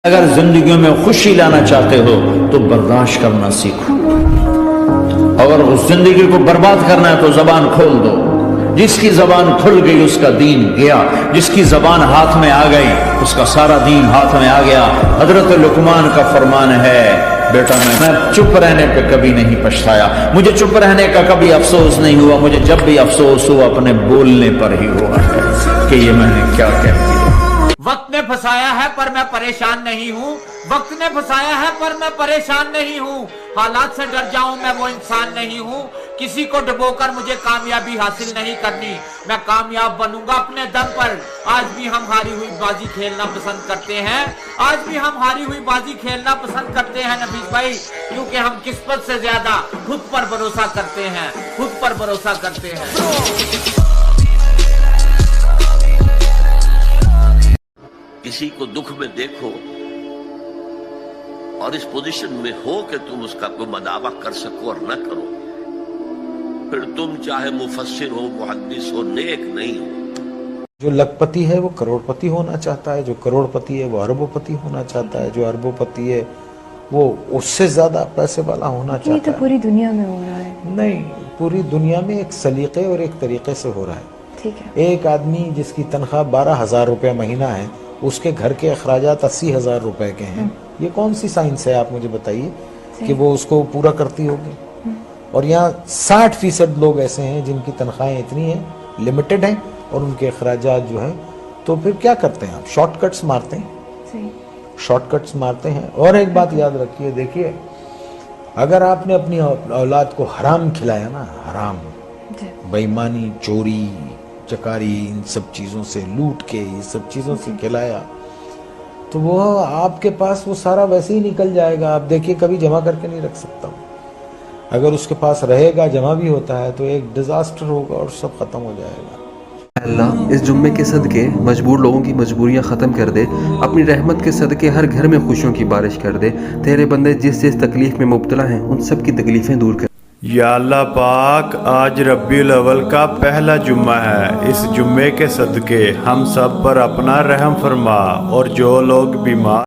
اگر زندگیوں میں خوشی لانا چاہتے ہو تو برداشت کرنا سیکھو، اور اس زندگی کو برباد کرنا ہے تو زبان کھول دو۔ جس کی زبان کھل گئی اس کا دین گیا، جس کی زبان ہاتھ میں آ گئی اس کا سارا دین ہاتھ میں آ گیا۔ حضرت لقمان کا فرمان ہے، بیٹا میں چپ رہنے پہ کبھی نہیں پچھتایا، مجھے چپ رہنے کا کبھی افسوس نہیں ہوا، مجھے جب بھی افسوس ہوا اپنے بولنے پر ہی ہوا ہے کہ یہ میں نے کیا کہہ دیا۔ وقت نے پھنسایا ہے پر میں پریشان نہیں ہوں، وقت نے پھنسایا ہے پر میں پریشان نہیں ہوں، حالات سے ڈر جاؤں میں وہ انسان نہیں ہوں، کسی کو ڈبو کر مجھے کامیابی حاصل نہیں کرنی، میں کامیاب بنوں گا اپنے دم پر۔ آج بھی ہم ہاری ہوئی بازی کھیلنا پسند کرتے ہیں، آج بھی ہم ہاری ہوئی بازی کھیلنا پسند کرتے ہیں نفیس بھائی، کیونکہ ہم قسمت سے زیادہ خود پر بھروسہ کرتے ہیں، خود پر بھروسہ کرتے ہیں۔ کسی کو دکھ میں دیکھو اور اس پوزیشن میں ہو کہ تم اس کا کوئی مداوع کر سکو اور نہ کرو، پھر تم چاہے مفسر ہو، محدث ہو، نیک نہیں ہو۔ جو لکھ پتی ہے وہ کروڑ پتی ہونا چاہتا ہے، جو کروڑ پتی ہے وہ اربوں پتی ہونا چاہتا ہے، جو اربوں پتی ہے وہ اس سے زیادہ پیسے والا ہونا چاہتا ہے۔ یہ تو پوری دنیا میں ہو رہا ہے۔ نہیں، پوری دنیا میں ایک سلیقے اور ایک طریقے سے ہو رہا ہے۔ ٹھیک ہے، ایک آدمی جس کی تنخواہ 12,000 روپے مہینہ ہے، اس کے گھر کے اخراجات 80,000 روپے کے ہیں، یہ کون سی سائنس ہے آپ مجھے بتائیے کہ وہ اس کو پورا کرتی ہوگی؟ اور یہاں 60% لوگ ایسے ہیں جن کی تنخواہیں اتنی ہیں، لمیٹڈ ہیں، اور ان کے اخراجات جو ہیں، تو پھر کیا کرتے ہیں آپ؟ شارٹ کٹس مارتے ہیں، شارٹ کٹس مارتے ہیں۔ اور ایک بات یاد رکھیے، دیکھیے اگر آپ نے اپنی اولاد کو حرام کھلایا نا، حرام، بے ایمانی، چوری، چکاری، ان سب چیزوں سے، لوٹ کے یہ سب چیزوں سے کھلایا، تو وہ آپ کے پاس وہ سارا ویسے ہی نکل جائے گا۔ آپ دیکھیے کبھی جمع کر کے نہیں رکھ سکتا ہوں، اگر اس کے پاس رہے گا، جمع بھی ہوتا ہے تو ایک ڈیزاسٹر ہوگا اور سب ختم ہو جائے گا۔ اللہ اس جمعے کے صدقے مجبور لوگوں کی مجبوریاں ختم کر دے، اپنی رحمت کے صدقے ہر گھر میں خوشیوں کی بارش کر دے، تیرے بندے جس جس تکلیف میں مبتلا ہیں ان سب کی تکلیفیں دور کر۔ یا اللہ پاک، آج ربیع الاول کا پہلا جمعہ ہے، اس جمعے کے صدقے ہم سب پر اپنا رحم فرما، اور جو لوگ بیمار